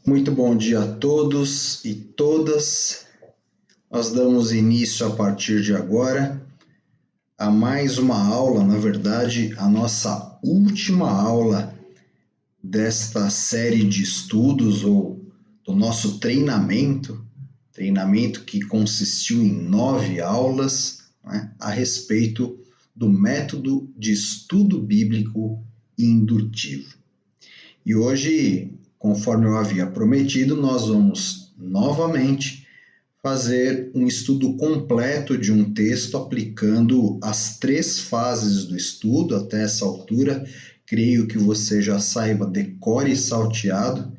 Muito bom dia a todos e todas. Nós damos início a partir de agora a mais uma aula, na verdade, a nossa última aula desta série de estudos ou do nosso treinamento que consistiu em 9 aulas, né, a respeito do método de estudo bíblico indutivo. E hoje, conforme eu havia prometido, nós vamos novamente fazer um estudo completo de um texto aplicando as 3 fases do estudo. Até essa altura, creio que você já saiba, decore e salteado,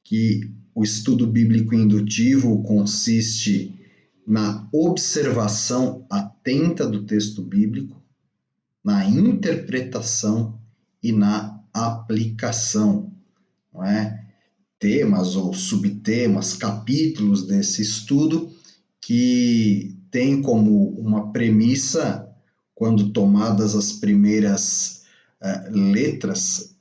que o estudo bíblico indutivo consiste na observação atenta do texto bíblico, na interpretação e na aplicação, não é? Temas ou subtemas, capítulos desse estudo que tem como uma premissa, quando tomadas as primeiras letras,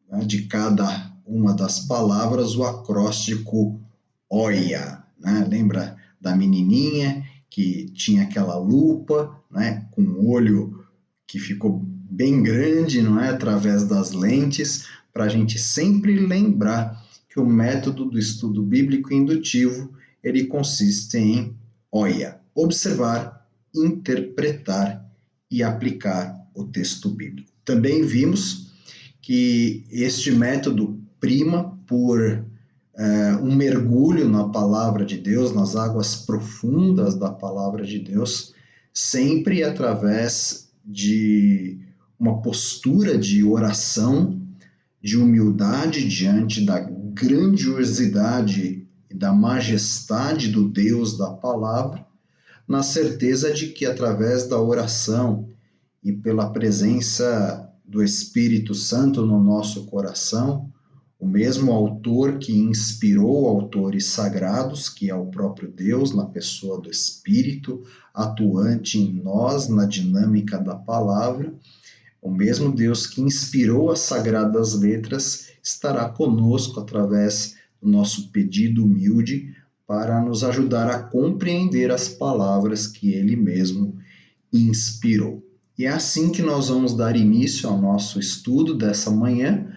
né, de cada uma das palavras, o acróstico OIA, né? Lembra da menininha que tinha aquela lupa, né, com o olho que ficou bem grande, não é, através das lentes, para a gente sempre lembrar que o método do estudo bíblico indutivo ele consiste em OIA, observar, interpretar e aplicar o texto bíblico. Também vimos que este método prima por um mergulho na palavra de Deus, nas águas profundas da palavra de Deus, sempre através de uma postura de oração, de humildade diante da grandiosidade e da majestade do Deus da palavra, na certeza de que através da oração e pela presença do Espírito Santo no nosso coração, o mesmo autor que inspirou autores sagrados, que é o próprio Deus, na pessoa do Espírito, atuante em nós, na dinâmica da palavra, o mesmo Deus que inspirou as sagradas letras estará conosco através do nosso pedido humilde para nos ajudar a compreender as palavras que ele mesmo inspirou. E é assim que nós vamos dar início ao nosso estudo dessa manhã.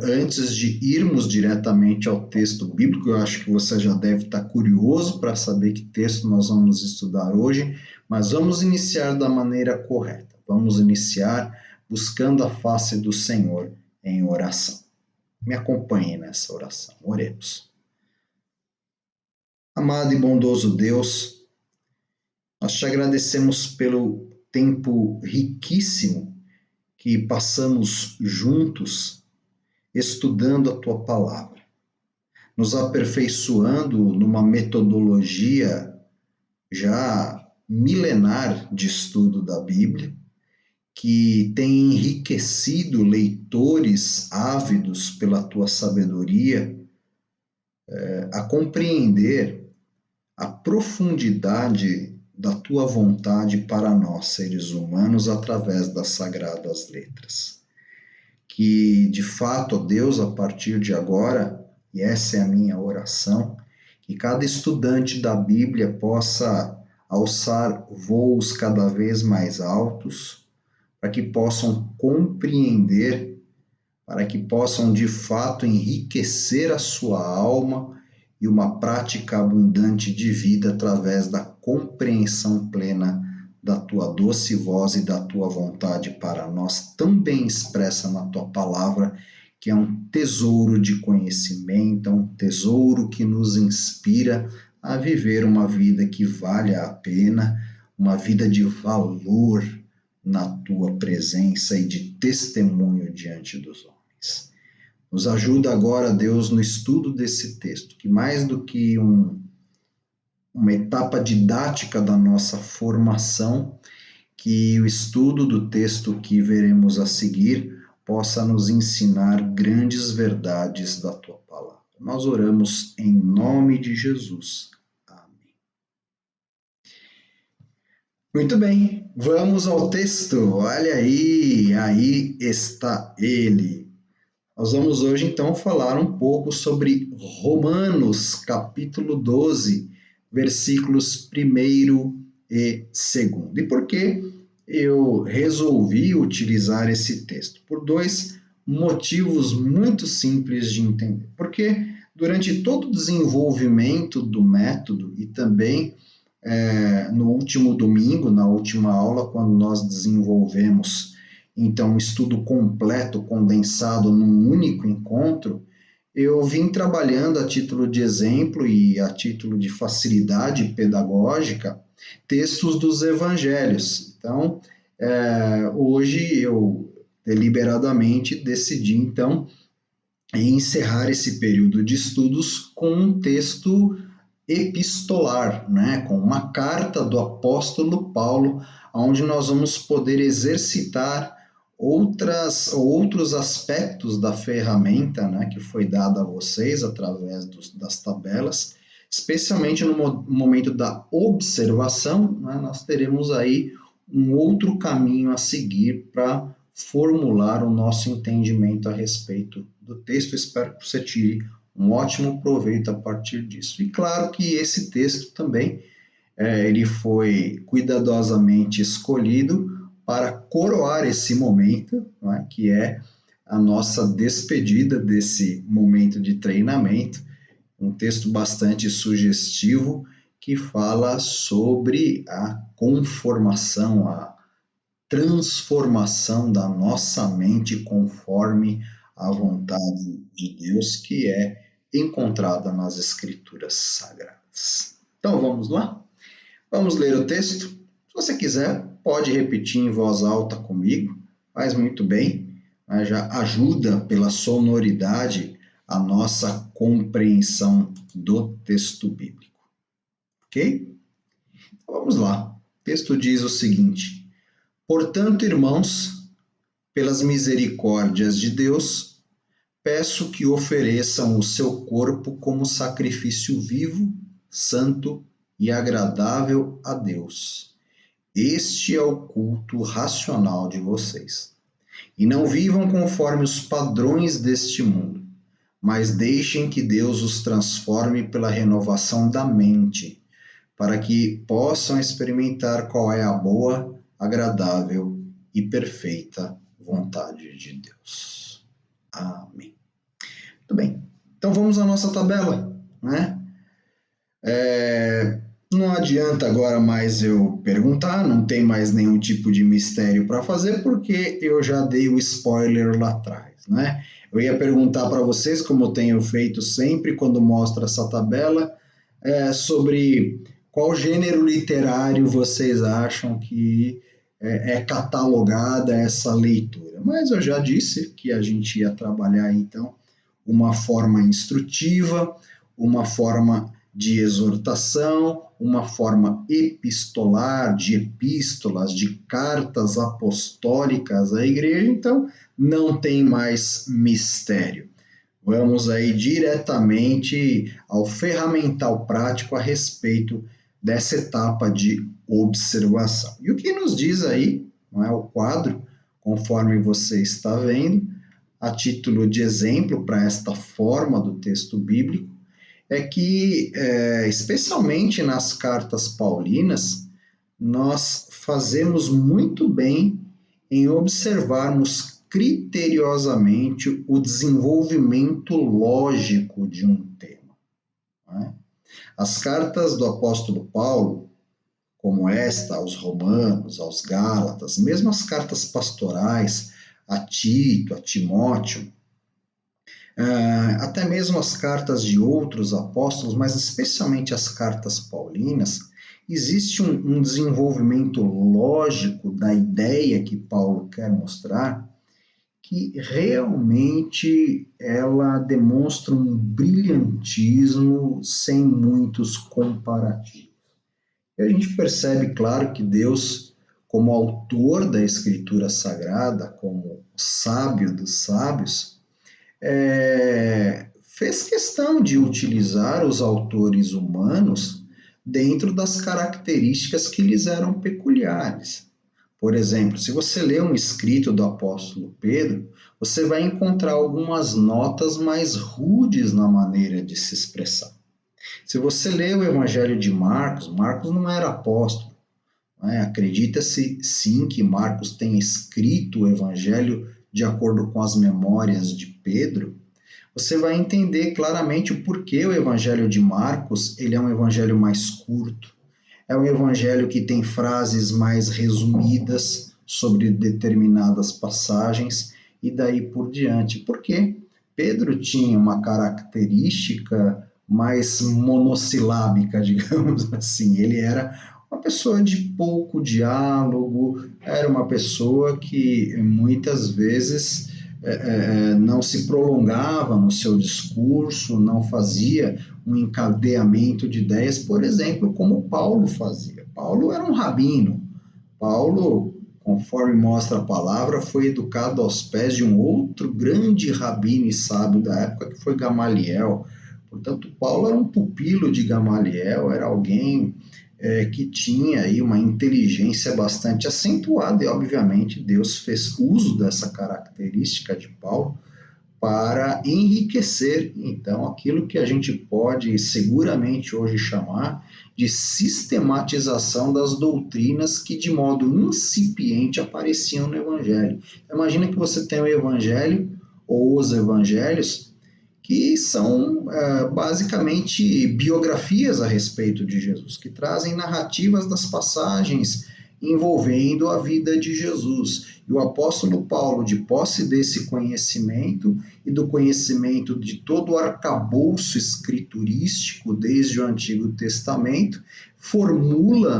Antes de irmos diretamente ao texto bíblico, eu acho que você já deve estar curioso para saber que texto nós vamos estudar hoje, mas vamos iniciar da maneira correta. Vamos iniciar buscando a face do Senhor em oração. Me acompanhe nessa oração. Oremos. Amado e bondoso Deus, nós te agradecemos pelo tempo riquíssimo que passamos juntos estudando a tua palavra, nos aperfeiçoando numa metodologia já milenar de estudo da Bíblia, que tem enriquecido leitores ávidos pela tua sabedoria a compreender a profundidade da tua vontade para nós, seres humanos, através das sagradas letras. Que, de fato, ó Deus, a partir de agora, e essa é a minha oração, que cada estudante da Bíblia possa alçar voos cada vez mais altos, para que possam compreender, para que possam, de fato, enriquecer a sua alma e uma prática abundante de vida através da compreensão plena da tua doce voz e da tua vontade para nós, tão bem expressa na tua palavra, que é um tesouro de conhecimento, é um tesouro que nos inspira a viver uma vida que vale a pena, uma vida de valor na tua presença e de testemunho diante dos homens. Nos ajuda agora, Deus, no estudo desse texto, que mais do que uma etapa didática da nossa formação, que o estudo do texto que veremos a seguir possa nos ensinar grandes verdades da tua palavra. Nós oramos em nome de Jesus. Amém. Muito bem, vamos ao texto. Olha aí está ele. Nós vamos hoje então falar um pouco sobre Romanos, capítulo 12, versículos 1º e 2º. E por que eu resolvi utilizar esse texto? Por dois motivos muito simples de entender. Porque durante todo o desenvolvimento do método e também no último domingo, na última aula, quando nós desenvolvemos então um estudo completo, condensado num único encontro, eu vim trabalhando a título de exemplo e a título de facilidade pedagógica textos dos evangelhos. Então, hoje eu deliberadamente decidi então encerrar esse período de estudos com um texto epistolar, né, com uma carta do apóstolo Paulo, onde nós vamos poder exercitar outros aspectos da ferramenta, né, que foi dada a vocês através das tabelas, especialmente no momento da observação, né, nós teremos aí um outro caminho a seguir para formular o nosso entendimento a respeito do texto. Espero que você tire um ótimo proveito a partir disso. E claro que esse texto também ele foi cuidadosamente escolhido para coroar esse momento, né, que é a nossa despedida desse momento de treinamento, um texto bastante sugestivo que fala sobre a conformação, a transformação da nossa mente conforme a vontade de Deus, que é encontrada nas Escrituras Sagradas. Então vamos lá? Vamos ler o texto? Se você quiser, pode repetir em voz alta comigo, faz muito bem, mas já ajuda pela sonoridade a nossa compreensão do texto bíblico. Ok? Então, vamos lá. O texto diz o seguinte: portanto, irmãos, pelas misericórdias de Deus, peço que ofereçam o seu corpo como sacrifício vivo, santo e agradável a Deus. Este é o culto racional de vocês. E não vivam conforme os padrões deste mundo, mas deixem que Deus os transforme pela renovação da mente, para que possam experimentar qual é a boa, agradável e perfeita vontade de Deus. Amém. Muito bem. Então vamos à nossa tabela, né? Não adianta agora mais eu perguntar, não tem mais nenhum tipo de mistério para fazer, porque eu já dei o spoiler lá atrás, né? Eu ia perguntar para vocês, como eu tenho feito sempre quando mostro essa tabela, sobre qual gênero literário vocês acham que é catalogada essa leitura. Mas eu já disse que a gente ia trabalhar, então, uma forma instrutiva, uma forma de exortação, uma forma epistolar, de epístolas, de cartas apostólicas à igreja, então não tem mais mistério. Vamos aí diretamente ao ferramental prático a respeito dessa etapa de observação. E o que nos diz aí, não é, o quadro, conforme você está vendo, a título de exemplo para esta forma do texto bíblico, é que, especialmente nas cartas paulinas, nós fazemos muito bem em observarmos criteriosamente o desenvolvimento lógico de um tema. Né? As cartas do apóstolo Paulo, como esta aos Romanos, aos Gálatas, mesmo as cartas pastorais a Tito, a Timóteo, até mesmo as cartas de outros apóstolos, mas especialmente as cartas paulinas, existe um desenvolvimento lógico da ideia que Paulo quer mostrar, que realmente ela demonstra um brilhantismo sem muitos comparativos. E a gente percebe, claro, que Deus, como autor da Escritura Sagrada, como sábio dos sábios, fez questão de utilizar os autores humanos dentro das características que lhes eram peculiares. Por exemplo, se você lê um escrito do apóstolo Pedro, você vai encontrar algumas notas mais rudes na maneira de se expressar. Se você lê o Evangelho de Marcos, Marcos não era apóstolo, né? Acredita-se sim que Marcos tenha escrito o Evangelho de acordo com as memórias de Pedro. Você vai entender claramente o porquê o Evangelho de Marcos ele é um evangelho mais curto. É um evangelho que tem frases mais resumidas sobre determinadas passagens e daí por diante. Porque Pedro tinha uma característica mais monossilábica, digamos assim. Ele era uma pessoa de pouco diálogo, era uma pessoa que muitas vezes não se prolongava no seu discurso, não fazia um encadeamento de ideias, por exemplo, como Paulo fazia. Paulo era um rabino. Paulo, conforme mostra a palavra, foi educado aos pés de um outro grande rabino e sábio da época, que foi Gamaliel. Portanto, Paulo era um pupilo de Gamaliel, era alguém que tinha aí uma inteligência bastante acentuada, e obviamente Deus fez uso dessa característica de Paulo para enriquecer, então, aquilo que a gente pode seguramente hoje chamar de sistematização das doutrinas que, de modo incipiente, apareciam no Evangelho. Imagina que você tem o Evangelho ou os Evangelhos que são basicamente biografias a respeito de Jesus, que trazem narrativas das passagens envolvendo a vida de Jesus. E o apóstolo Paulo, de posse desse conhecimento e do conhecimento de todo o arcabouço escriturístico desde o Antigo Testamento, formula,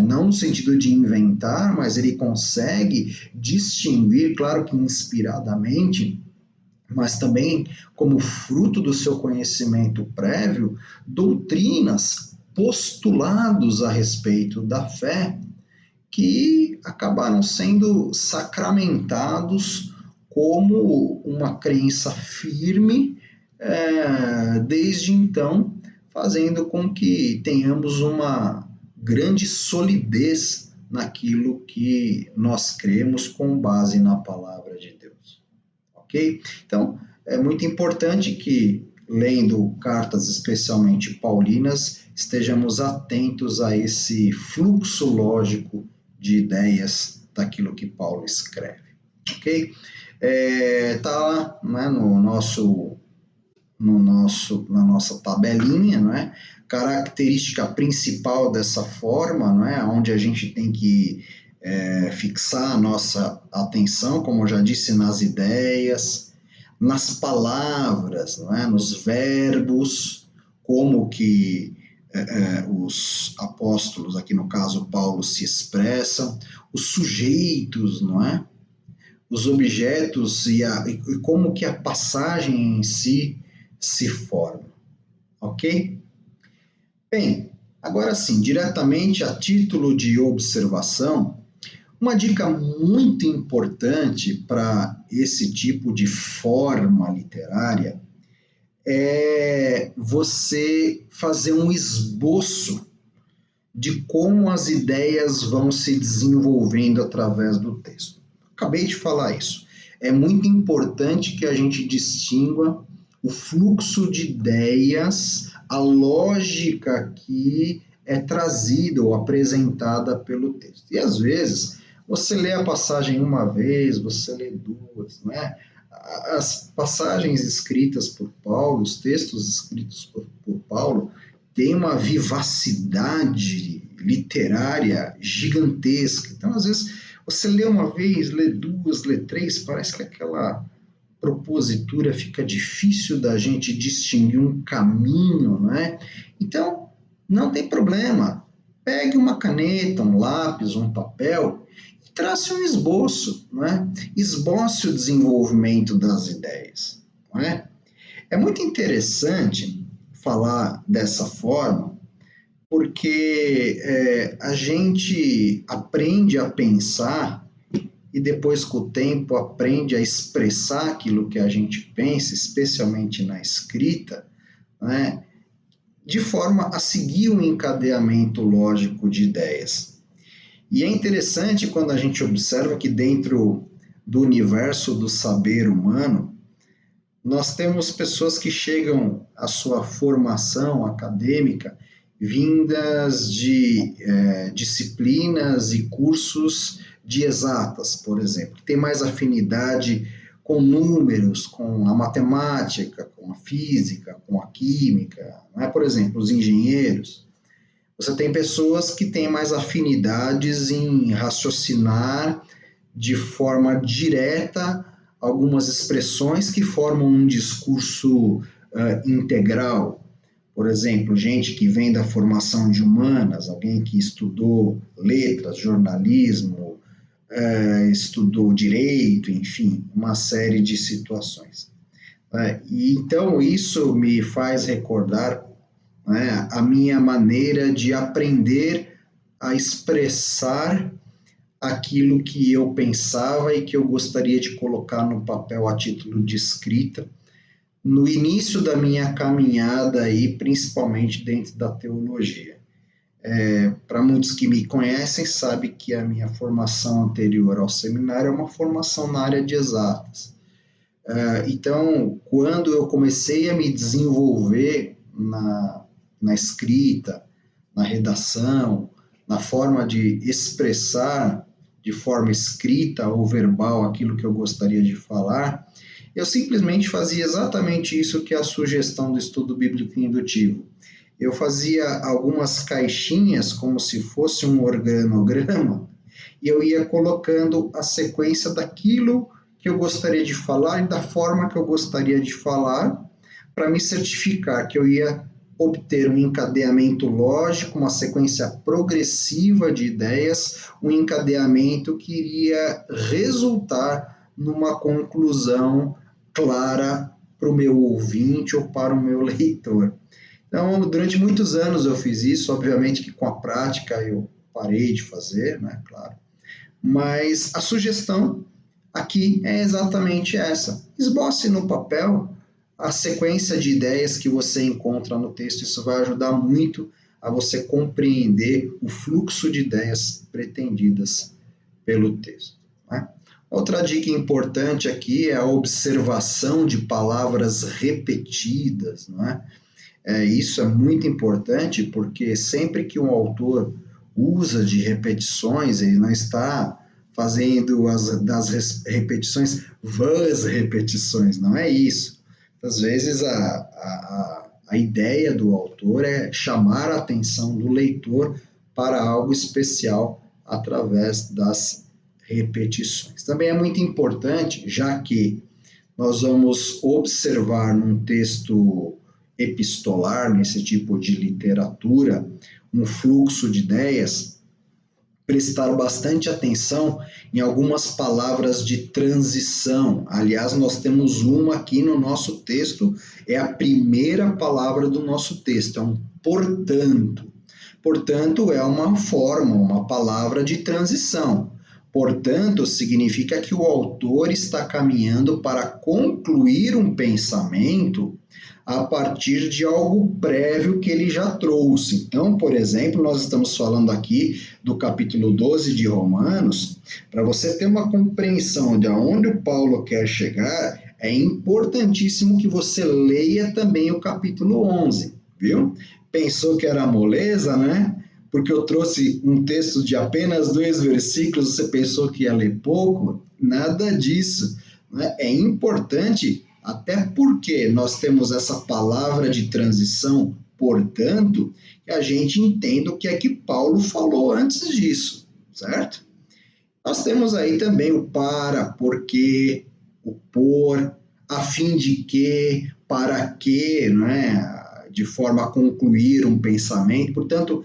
não no sentido de inventar, mas ele consegue distinguir, claro que inspiradamente, mas também como fruto do seu conhecimento prévio, doutrinas, postulados a respeito da fé que acabaram sendo sacramentados como uma crença firme desde então, fazendo com que tenhamos uma grande solidez naquilo que nós cremos com base na palavra de Deus. Ok? Então, é muito importante que, lendo cartas especialmente paulinas, estejamos atentos a esse fluxo lógico de ideias daquilo que Paulo escreve. Ok? Tá lá, né, na nossa tabelinha, característica principal dessa forma, onde a gente tem que fixar a nossa atenção, como eu já disse, nas ideias, nas palavras, nos verbos, como que os apóstolos, aqui no caso Paulo, se expressam, os sujeitos, os objetos e como que a passagem em si se forma, ok? Bem, agora sim, diretamente a título de observação, uma dica muito importante para esse tipo de forma literária é você fazer um esboço de como as ideias vão se desenvolvendo através do texto. Acabei de falar isso. É muito importante que a gente distingua o fluxo de ideias, a lógica que é trazida ou apresentada pelo texto. E às vezes você lê a passagem uma vez, você lê duas, As passagens escritas por Paulo, os textos escritos por Paulo, têm uma vivacidade literária gigantesca. Então, às vezes, você lê uma vez, lê duas, lê três, parece que aquela propositura fica difícil da gente distinguir um caminho, Então, não tem problema. Pegue uma caneta, um lápis, um papel e trace um esboço, Esboce o desenvolvimento das ideias, É muito interessante falar dessa forma, porque a gente aprende a pensar e depois, com o tempo, aprende a expressar aquilo que a gente pensa, especialmente na escrita, de forma a seguir um encadeamento lógico de ideias. E é interessante quando a gente observa que dentro do universo do saber humano, nós temos pessoas que chegam à sua formação acadêmica vindas de disciplinas e cursos de exatas, por exemplo, que tem mais afinidade com números, com a matemática, com a física, com a química, não é? Por exemplo, os engenheiros. Você tem pessoas que têm mais afinidades em raciocinar de forma direta algumas expressões que formam um discurso integral. Por exemplo, gente que vem da formação de humanas, alguém que estudou letras, jornalismo, estudou direito, enfim, uma série de situações. E então isso me faz recordar, né, a minha maneira de aprender a expressar aquilo que eu pensava e que eu gostaria de colocar no papel a título de escrita, no início da minha caminhada aí, principalmente dentro da teologia. Para muitos que me conhecem, sabe que a minha formação anterior ao seminário é uma formação na área de exatas. Então, quando eu comecei a me desenvolver na escrita, na redação, na forma de expressar de forma escrita ou verbal aquilo que eu gostaria de falar, eu simplesmente fazia exatamente isso que é a sugestão do estudo bíblico indutivo. Eu fazia algumas caixinhas como se fosse um organograma e eu ia colocando a sequência daquilo que eu gostaria de falar e da forma que eu gostaria de falar para me certificar que eu ia obter um encadeamento lógico, uma sequência progressiva de ideias, um encadeamento que iria resultar numa conclusão clara para o meu ouvinte ou para o meu leitor. Então, durante muitos anos eu fiz isso, obviamente que com a prática eu parei de fazer, né, claro. Mas a sugestão aqui é exatamente essa. Esboce no papel a sequência de ideias que você encontra no texto. Isso vai ajudar muito a você compreender o fluxo de ideias pretendidas pelo texto, né? Outra dica importante aqui é a observação de palavras repetidas, não é? Isso é muito importante porque sempre que um autor usa de repetições, ele não está fazendo das repetições vãs repetições, não é isso. Às vezes a ideia do autor é chamar a atenção do leitor para algo especial através das repetições. Também é muito importante, já que nós vamos observar num texto epistolar, nesse tipo de literatura, um fluxo de ideias, prestar bastante atenção em algumas palavras de transição. Aliás, nós temos uma aqui no nosso texto, é a primeira palavra do nosso texto, é um portanto. Portanto, é uma forma, uma palavra de transição. Portanto, significa que o autor está caminhando para concluir um pensamento a partir de algo prévio que ele já trouxe. Então, por exemplo, nós estamos falando aqui do capítulo 12 de Romanos. Para você ter uma compreensão de aonde o Paulo quer chegar, é importantíssimo que você leia também o capítulo 11, viu? Pensou que era moleza, né? Porque eu trouxe um texto de apenas 2 versículos, você pensou que ia ler pouco? Nada disso, né? É importante, até porque nós temos essa palavra de transição, portanto, que a gente entenda o que é que Paulo falou antes disso, certo? Nós temos aí também o para, porque, o por, a fim de que, para que, né? De forma a concluir um pensamento. Portanto,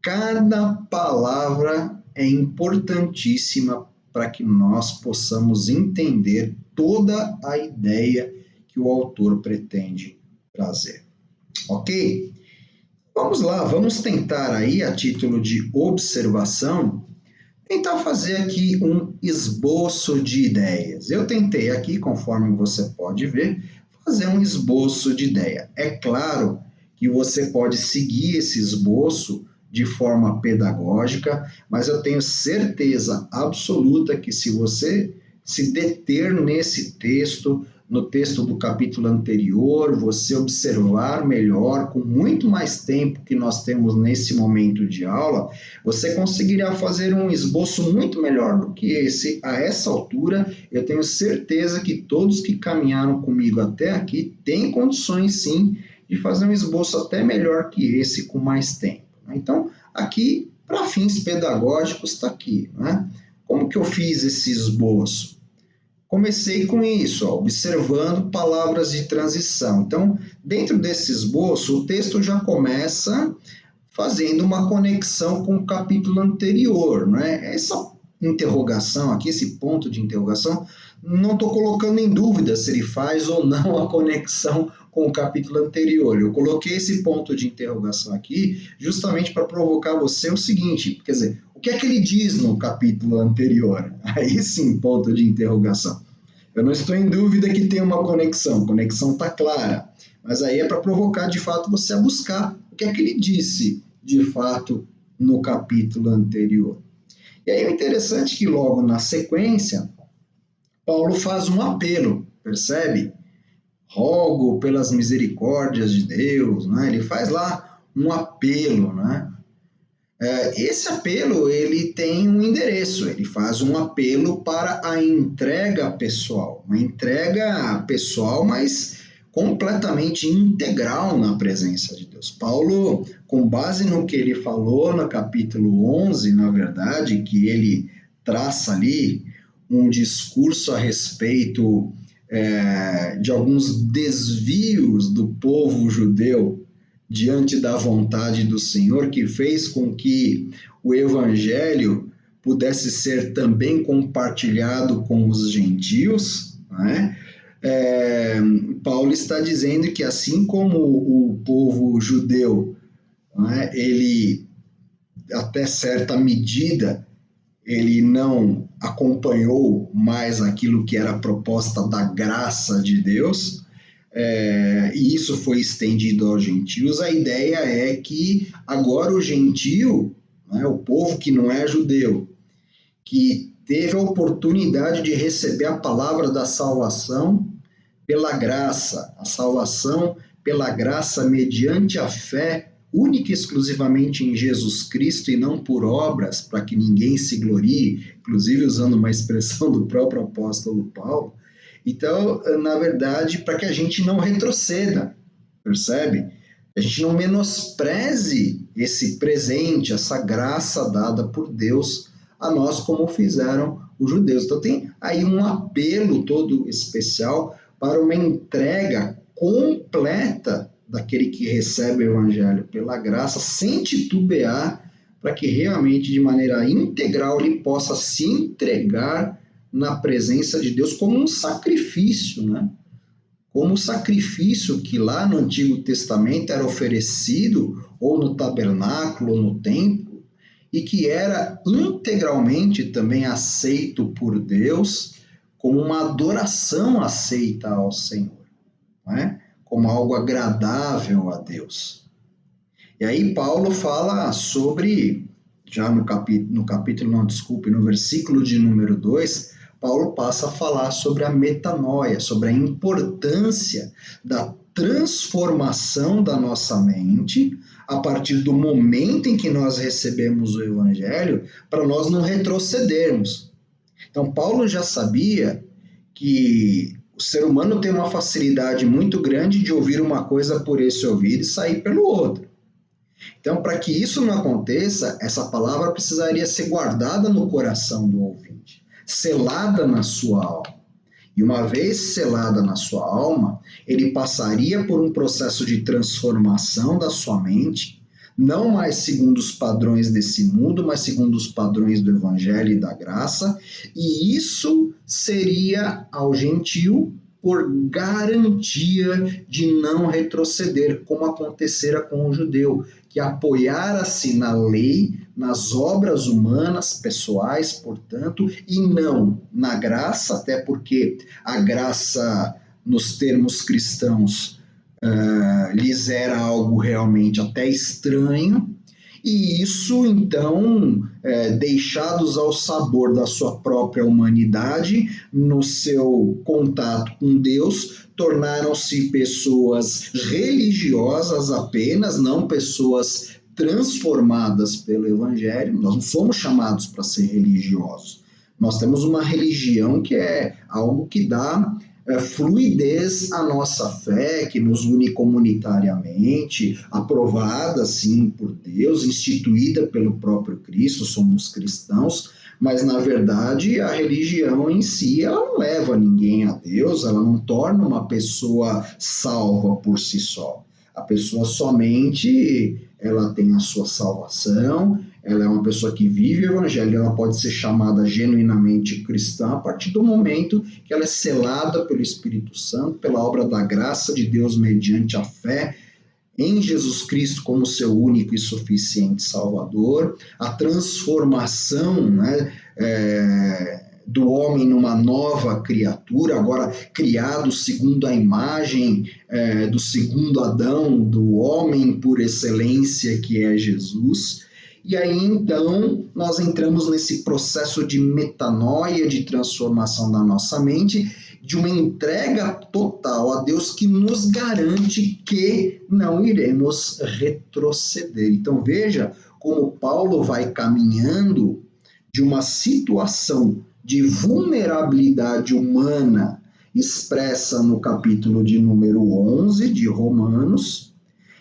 cada palavra é importantíssima para que nós possamos entender toda a ideia que o autor pretende trazer. Ok? Vamos lá, vamos tentar aí, a título de observação, tentar fazer aqui um esboço de ideias. Eu tentei aqui, conforme você pode ver, fazer um esboço de ideia. É claro que você pode seguir esse esboço de forma pedagógica, mas eu tenho certeza absoluta que se você se deter nesse texto, no texto do capítulo anterior, você observar melhor, com muito mais tempo que nós temos nesse momento de aula, você conseguirá fazer um esboço muito melhor do que esse. A essa altura, eu tenho certeza que todos que caminharam comigo até aqui têm condições, sim, de fazer um esboço até melhor que esse, com mais tempo. Então, aqui, para fins pedagógicos, está aqui, né? Como que eu fiz esse esboço? Comecei com isso, ó, observando palavras de transição. Então, dentro desse esboço, o texto já começa fazendo uma conexão com o capítulo anterior, né? Essa interrogação aqui, esse ponto de interrogação, não estou colocando em dúvida se ele faz ou não a conexão com o capítulo anterior. Eu coloquei esse ponto de interrogação aqui justamente para provocar você o seguinte, quer dizer, o que é que ele diz no capítulo anterior? Aí sim, ponto de interrogação. Eu não estou em dúvida que tem uma conexão, a conexão está clara, mas aí é para provocar de fato você a buscar o que é que ele disse de fato no capítulo anterior. E aí o interessante é que logo na sequência, Paulo faz um apelo, percebe? Rogo pelas misericórdias de Deus, né? Ele faz lá um apelo, né? Esse apelo, ele tem um endereço, ele faz um apelo para a entrega pessoal, uma entrega pessoal, mas completamente integral na presença de Deus. Paulo, com base no que ele falou no capítulo 11, na verdade, que ele traça ali um discurso a respeito de alguns desvios do povo judeu diante da vontade do Senhor, que fez com que o evangelho pudesse ser também compartilhado com os gentios, né? Paulo está dizendo que assim como o povo judeu, né, ele até certa medida ele não acompanhou mais aquilo que era a proposta da graça de Deus, e isso foi estendido aos gentios. A ideia é que agora o gentio, né, o povo que não é judeu, que teve a oportunidade de receber a palavra da salvação pela graça, a salvação pela graça mediante a fé única e exclusivamente em Jesus Cristo e não por obras, para que ninguém se glorie, inclusive usando uma expressão do próprio apóstolo Paulo. Então, na verdade, para que a gente não retroceda, percebe? A gente não menospreze esse presente, essa graça dada por Deus a nós, como fizeram os judeus. Então, tem aí um apelo todo especial para uma entrega completa daquele que recebe o evangelho pela graça, sem titubear, para que realmente, de maneira integral, ele possa se entregar na presença de Deus como um sacrifício, né? Como o sacrifício que lá no Antigo Testamento era oferecido, ou no tabernáculo, ou no templo, e que era integralmente também aceito por Deus como uma adoração aceita ao Senhor, né? Como algo agradável a Deus. E aí Paulo fala sobre, já no capítulo, não, desculpe, no versículo de número 2, Paulo passa a falar sobre a metanoia, sobre a importância da transformação da nossa mente a partir do momento em que nós recebemos o evangelho, para nós não retrocedermos. Então, Paulo já sabia que o ser humano tem uma facilidade muito grande de ouvir uma coisa por esse ouvido e sair pelo outro. Então, para que isso não aconteça, essa palavra precisaria ser guardada no coração do ouvinte, selada na sua alma. E uma vez selada na sua alma, ele passaria por um processo de transformação da sua mente, não mais segundo os padrões desse mundo, mas segundo os padrões do Evangelho e da graça, e isso seria ao gentio por garantia de não retroceder, como acontecera com o judeu, que apoiara-se na lei, nas obras humanas, pessoais, portanto, e não na graça, até porque a graça, nos termos cristãos, lhes era algo realmente até estranho, e isso, então, deixados ao sabor da sua própria humanidade, no seu contato com Deus, tornaram-se pessoas religiosas apenas, não pessoas transformadas pelo Evangelho. Nós não somos chamados para ser religiosos. Nós temos uma religião que é algo que dá fluidez à nossa fé, que nos une comunitariamente, aprovada, sim, por Deus, instituída pelo próprio Cristo, somos cristãos, mas, na verdade, a religião em si, ela não leva ninguém a Deus, ela não torna uma pessoa salva por si só. A pessoa somente, ela tem a sua salvação, ela é uma pessoa que vive o evangelho, ela pode ser chamada genuinamente cristã a partir do momento que ela é selada pelo Espírito Santo, pela obra da graça de Deus mediante a fé em Jesus Cristo como seu único e suficiente Salvador, a transformação, né, do homem numa nova criatura, agora criado segundo a imagem do segundo Adão, do homem por excelência que é Jesus. E aí, então, nós entramos nesse processo de metanoia, de transformação da nossa mente, de uma entrega total a Deus que nos garante que não iremos retroceder. Então, veja como Paulo vai caminhando de uma situação de vulnerabilidade humana expressa no capítulo de número 11 de Romanos.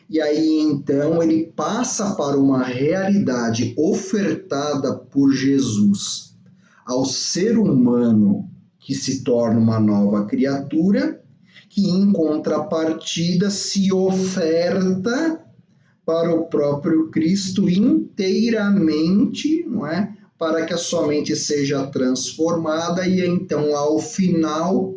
E aí, então, ele passa para uma realidade ofertada por Jesus ao ser humano que se torna uma nova criatura, que em contrapartida se oferta para o próprio Cristo inteiramente, não é? Para que a sua mente seja transformada e então, ao final,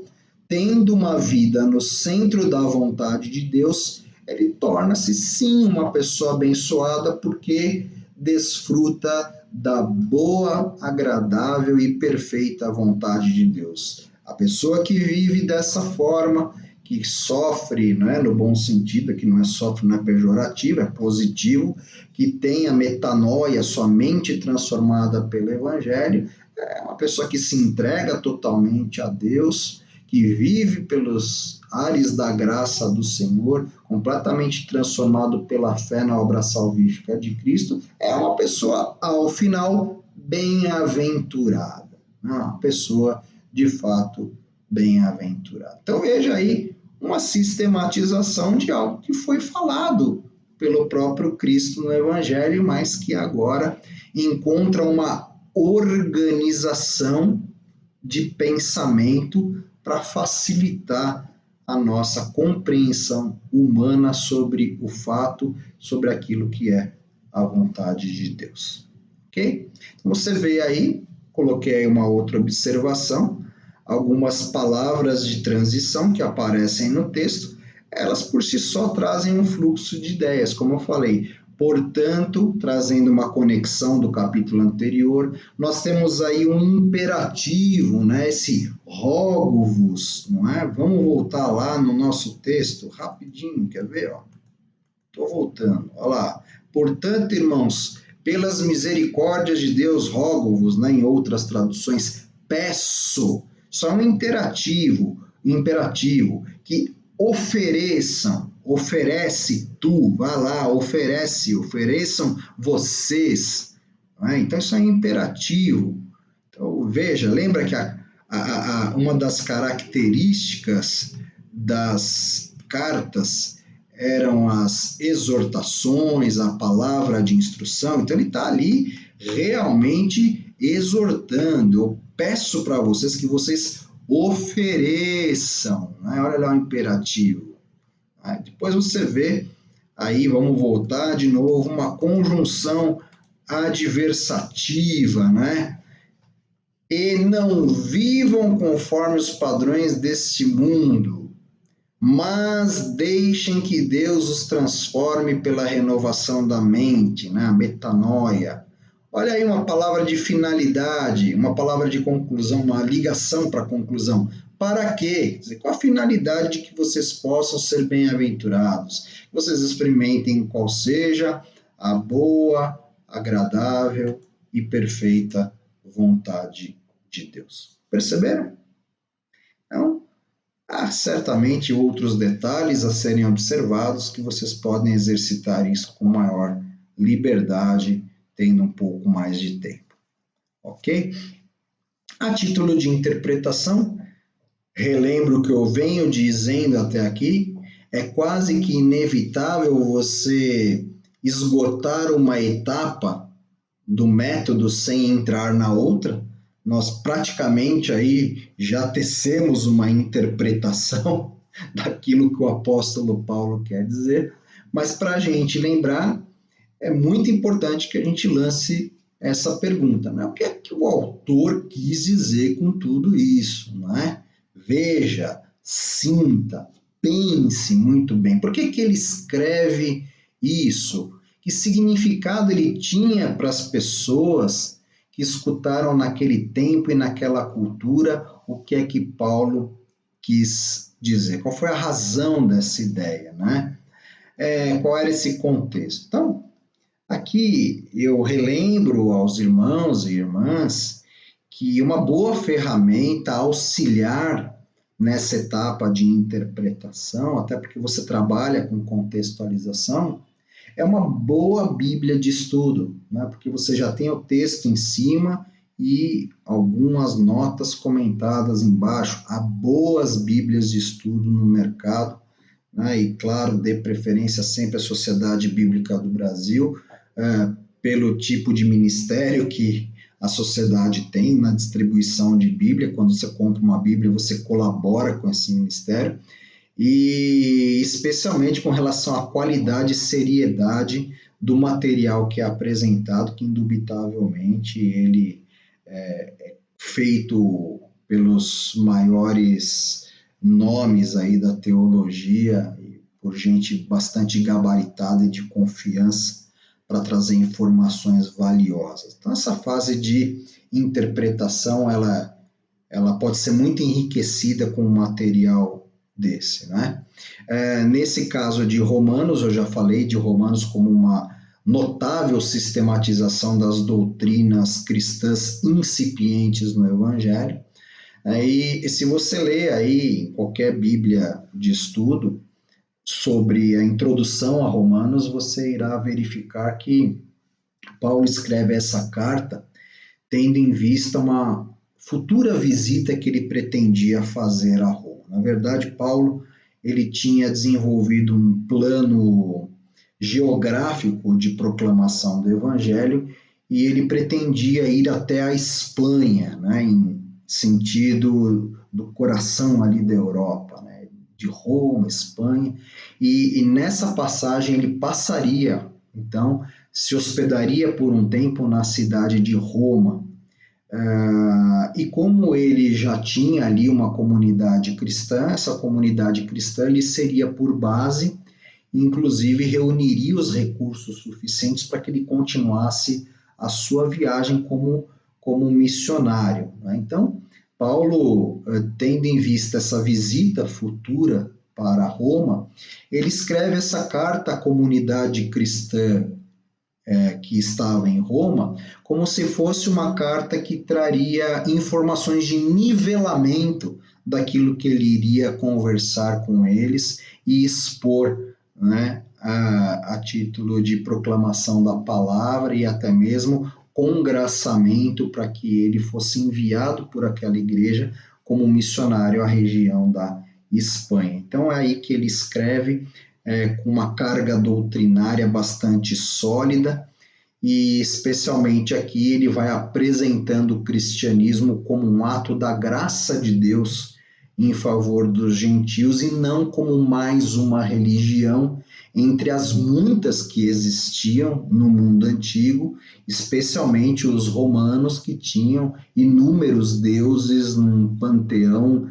tendo uma vida no centro da vontade de Deus, ele torna-se sim uma pessoa abençoada porque desfruta da boa, agradável e perfeita vontade de Deus. A pessoa que vive dessa forma, que sofre, né, no bom sentido, que não é sofre, não é pejorativo, é positivo, que tem a metanoia, sua mente transformada pelo Evangelho, é uma pessoa que se entrega totalmente a Deus, que vive pelos ares da graça do Senhor, completamente transformado pela fé na obra salvífica de Cristo, é uma pessoa, ao final, bem-aventurada. Uma pessoa, de fato, bem-aventurada. Então, veja aí uma sistematização de algo que foi falado pelo próprio Cristo no Evangelho, mas que agora encontra uma organização de pensamento para facilitar a nossa compreensão humana sobre o fato, sobre aquilo que é a vontade de Deus. Ok? Então você vê aí, coloquei aí uma outra observação, algumas palavras de transição que aparecem no texto, elas por si só trazem um fluxo de ideias, como eu falei. Portanto, trazendo uma conexão do capítulo anterior, nós temos aí um imperativo, né? Esse rogo-vos, não é? Vamos voltar lá no nosso texto rapidinho, quer ver? Estou voltando, olha lá. Portanto, irmãos, pelas misericórdias de Deus, rogo-vos, né? Em outras traduções, peço. Só um imperativo, que ofereçam, oferece tu, vá lá, ofereçam vocês. Né? Então, isso é um imperativo. Então, veja, lembra que uma das características das cartas eram as exortações, a palavra de instrução. Então, ele está ali realmente exortando. Eu peço para vocês que vocês ofereçam. Né? Olha lá o imperativo. Depois você vê, aí vamos voltar de novo, uma conjunção adversativa, né? E não vivam conforme os padrões deste mundo, mas deixem que Deus os transforme pela renovação da mente, né? A metanoia. Olha aí uma palavra de finalidade, uma palavra de conclusão, uma ligação para a conclusão. Para quê? Quer dizer, qual a finalidade de que vocês possam ser bem-aventurados? Que vocês experimentem qual seja a boa, agradável e perfeita vontade de Deus. Perceberam? Então, há certamente outros detalhes a serem observados que vocês podem exercitar isso com maior liberdade, tendo um pouco mais de tempo. Ok? A título de interpretação, relembro o que eu venho dizendo até aqui, é quase que inevitável você esgotar uma etapa do método sem entrar na outra. Nós praticamente aí já tecemos uma interpretação daquilo que o apóstolo Paulo quer dizer, mas para a gente lembrar, é muito importante que a gente lance essa pergunta, né? O que é que o autor quis dizer com tudo isso, não é? Veja, sinta, pense muito bem. Por que ele escreve isso? Que significado ele tinha para as pessoas que escutaram naquele tempo e naquela cultura? O que é que Paulo quis dizer? Qual foi a razão dessa ideia, né? Qual era esse contexto? Então, aqui eu relembro aos irmãos e irmãs que uma boa ferramenta auxiliar nessa etapa de interpretação, até porque você trabalha com contextualização, é uma boa Bíblia de estudo, né? Porque você já tem o texto em cima e algumas notas comentadas embaixo. Há boas Bíblias de estudo no mercado, né? E, claro, dê preferência sempre à Sociedade Bíblica do Brasil, pelo tipo de ministério que a sociedade tem na distribuição de Bíblia. Quando você compra uma Bíblia, você colabora com esse ministério, e especialmente com relação à qualidade e seriedade do material que é apresentado, que indubitavelmente ele é feito pelos maiores nomes aí da teologia, por gente bastante gabaritada e de confiança para trazer informações valiosas. Então, essa fase de interpretação, ela pode ser muito enriquecida com um material desse, né? Nesse caso de Romanos, eu já falei de Romanos como uma notável sistematização das doutrinas cristãs incipientes no Evangelho. E se você ler aí em qualquer Bíblia de estudo sobre a introdução a Romanos, você irá verificar que Paulo escreve essa carta tendo em vista uma futura visita que ele pretendia fazer a Roma. Na verdade, Paulo ele tinha desenvolvido um plano geográfico de proclamação do Evangelho e ele pretendia ir até a Espanha, né, em sentido do coração ali da Europa, né, de Roma, Espanha, e nessa passagem ele passaria, então, se hospedaria por um tempo na cidade de Roma. E como ele já tinha ali uma comunidade cristã, essa comunidade cristã lhe seria por base, inclusive reuniria os recursos suficientes para que ele continuasse a sua viagem como missionário, né? Então, Paulo, tendo em vista essa visita futura para Roma, ele escreve essa carta à comunidade cristã que estava em Roma, como se fosse uma carta que traria informações de nivelamento daquilo que ele iria conversar com eles e expor, né, a título de proclamação da palavra e até mesmo congraçamento para que ele fosse enviado por aquela igreja como missionário à região da Espanha. Então é aí que ele escreve com uma carga doutrinária bastante sólida, e especialmente aqui ele vai apresentando o cristianismo como um ato da graça de Deus em favor dos gentios e não como mais uma religião entre as muitas que existiam no mundo antigo, especialmente os romanos, que tinham inúmeros deuses num panteão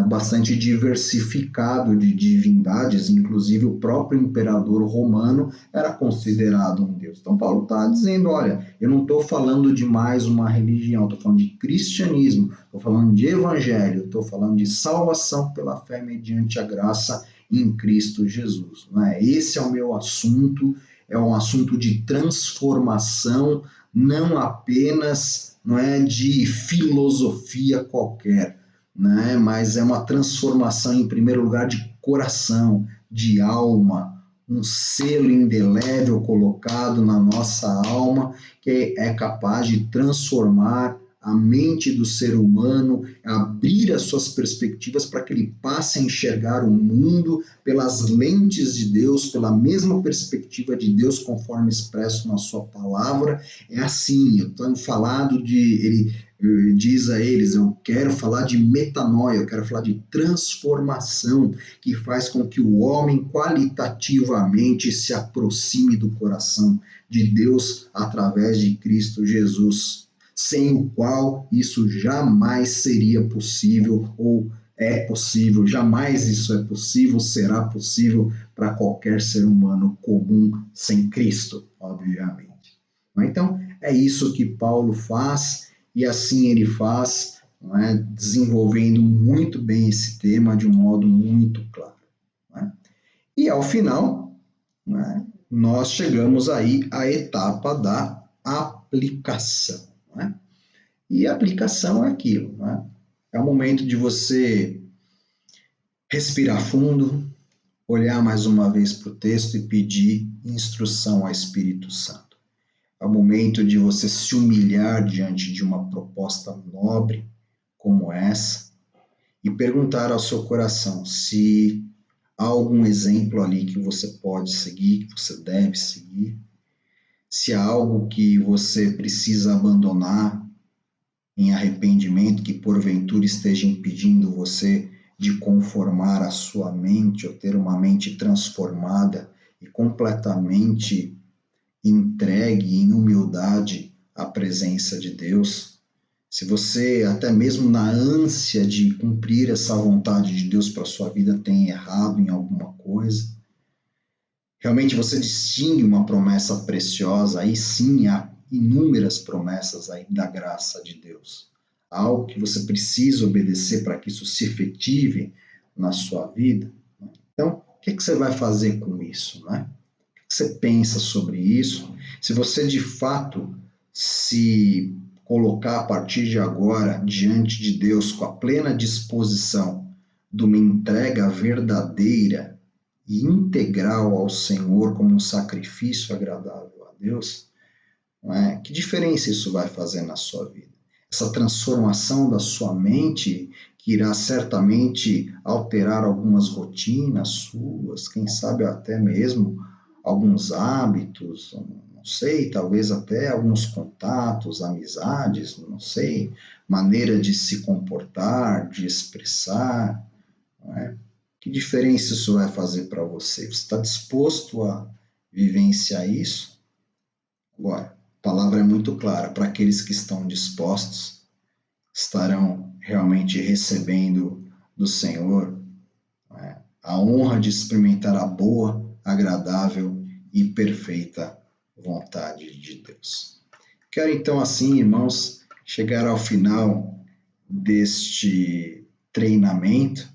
bastante diversificado de divindades, inclusive o próprio imperador romano era considerado um deus. Então Paulo está dizendo, olha, eu não estou falando de mais uma religião, estou falando de cristianismo, estou falando de evangelho, estou falando de salvação pela fé mediante a graça em Cristo Jesus. Né? Esse é o meu assunto, é um assunto de transformação, não apenas, não é, de filosofia qualquer, né? Mas é uma transformação, em primeiro lugar, de coração, de alma, um selo indelével colocado na nossa alma que é capaz de transformar a mente do ser humano, abrir as suas perspectivas para que ele passe a enxergar o mundo pelas lentes de Deus, pela mesma perspectiva de Deus, conforme expresso na sua palavra. É assim, eu tenho falado ele diz a eles, eu quero falar de metanoia, eu quero falar de transformação, que faz com que o homem qualitativamente se aproxime do coração de Deus através de Cristo Jesus, sem o qual isso jamais seria possível, ou é possível, jamais isso é possível, será possível para qualquer ser humano comum sem Cristo, obviamente. Então, é isso que Paulo faz, e assim ele faz, não é, desenvolvendo muito bem esse tema de um modo muito claro. Não é? E ao final, não é, nós chegamos aí à etapa da aplicação. Não é? E a aplicação é aquilo, né? É o momento de você respirar fundo, olhar mais uma vez para o texto e pedir instrução ao Espírito Santo. É o momento de você se humilhar diante de uma proposta nobre como essa e perguntar ao seu coração se há algum exemplo ali que você pode seguir, que você deve seguir, se há algo que você precisa abandonar em arrependimento que porventura esteja impedindo você de conformar a sua mente ou ter uma mente transformada e completamente entregue em humildade à presença de Deus. Se você, até mesmo na ânsia de cumprir essa vontade de Deus para a sua vida, tem errado em alguma coisa, realmente você distingue uma promessa preciosa, aí sim há inúmeras promessas aí da graça de Deus. Algo que você precisa obedecer para que isso se efetive na sua vida. Então, o que você vai fazer com isso, né? O que você pensa sobre isso? Se você de fato se colocar a partir de agora diante de Deus com a plena disposição de uma entrega verdadeira e integral ao Senhor como um sacrifício agradável a Deus, não é? Que diferença isso vai fazer na sua vida? Essa transformação da sua mente que irá certamente alterar algumas rotinas suas, quem sabe até mesmo alguns hábitos, não sei, talvez até alguns contatos, amizades, não sei, maneira de se comportar, de expressar, não é? Que diferença isso vai fazer para você? Você está disposto a vivenciar isso? Agora, a palavra é muito clara, para aqueles que estão dispostos, estarão realmente recebendo do Senhor, né, a honra de experimentar a boa, agradável e perfeita vontade de Deus. Quero então assim, irmãos, chegar ao final deste treinamento.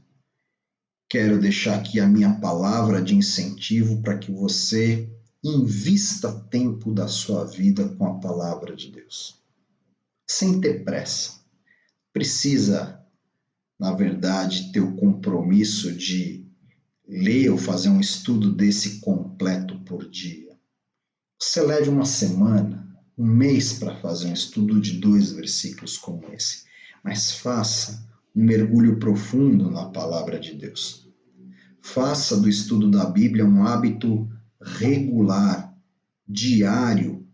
Quero deixar aqui a minha palavra de incentivo para que você invista tempo da sua vida com a palavra de Deus, sem ter pressa. Precisa, na verdade, ter o compromisso de ler ou fazer um estudo desse completo por dia. Você leve uma semana, um mês para fazer um estudo de 2 versículos como esse, mas faça um mergulho profundo na palavra de Deus. Faça do estudo da Bíblia um hábito regular, diário,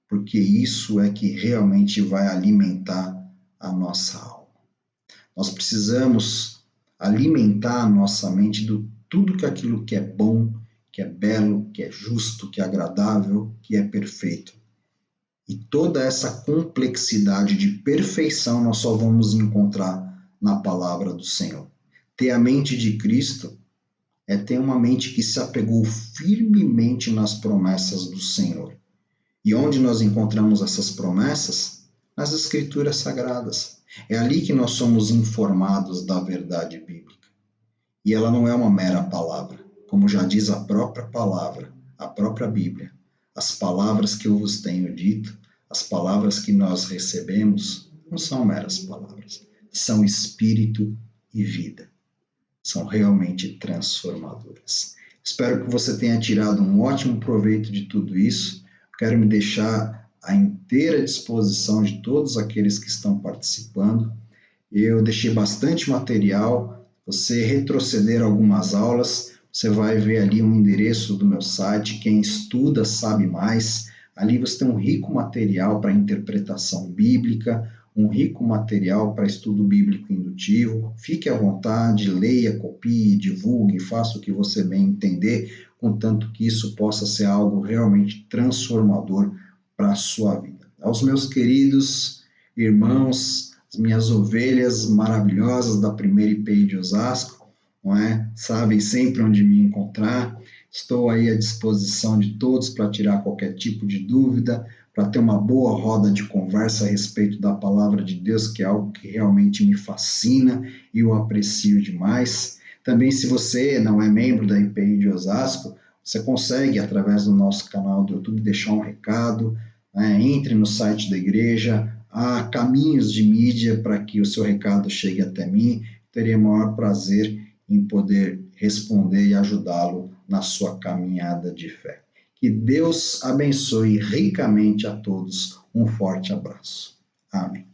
porque isso é que realmente vai alimentar a nossa alma. Nós precisamos alimentar a nossa mente do tudo que aquilo que é bom, que é belo, que é justo, que é agradável, que é perfeito. E toda essa complexidade de perfeição nós só vamos encontrar na palavra do Senhor. Ter a mente de Cristo é ter uma mente que se apegou firmemente nas promessas do Senhor. E onde nós encontramos essas promessas? Nas Escrituras Sagradas. É ali que nós somos informados da verdade bíblica. E ela não é uma mera palavra. Como já diz a própria palavra, a própria Bíblia. as palavras que eu vos tenho dito, as palavras que nós recebemos, não são meras palavras, são espírito e vida. São realmente transformadoras. Espero que você tenha tirado um ótimo proveito de tudo isso. Quero me deixar à inteira disposição de todos aqueles que estão participando. Eu deixei bastante material. Você retroceder algumas aulas, você vai ver ali um endereço do meu site. Quem estuda sabe mais. Ali você tem um rico material para interpretação bíblica, um rico material para estudo bíblico indutivo. Fique à vontade, leia, copie, divulgue, faça o que você bem entender, contanto que isso possa ser algo realmente transformador para a sua vida. Aos meus queridos irmãos, as minhas ovelhas maravilhosas da primeira IPI de Osasco, não é? Sabem sempre onde me encontrar. Estou aí à disposição de todos para tirar qualquer tipo de dúvida, para ter uma boa roda de conversa a respeito da palavra de Deus, que é algo que realmente me fascina e eu aprecio demais. Também, se você não é membro da IPI de Osasco, você consegue, através do nosso canal do YouTube, deixar um recado, né? Entre no site da igreja, há caminhos de mídia para que o seu recado chegue até mim. Terei o maior prazer em poder responder e ajudá-lo na sua caminhada de fé. Que Deus abençoe ricamente a todos. Um forte abraço. Amém.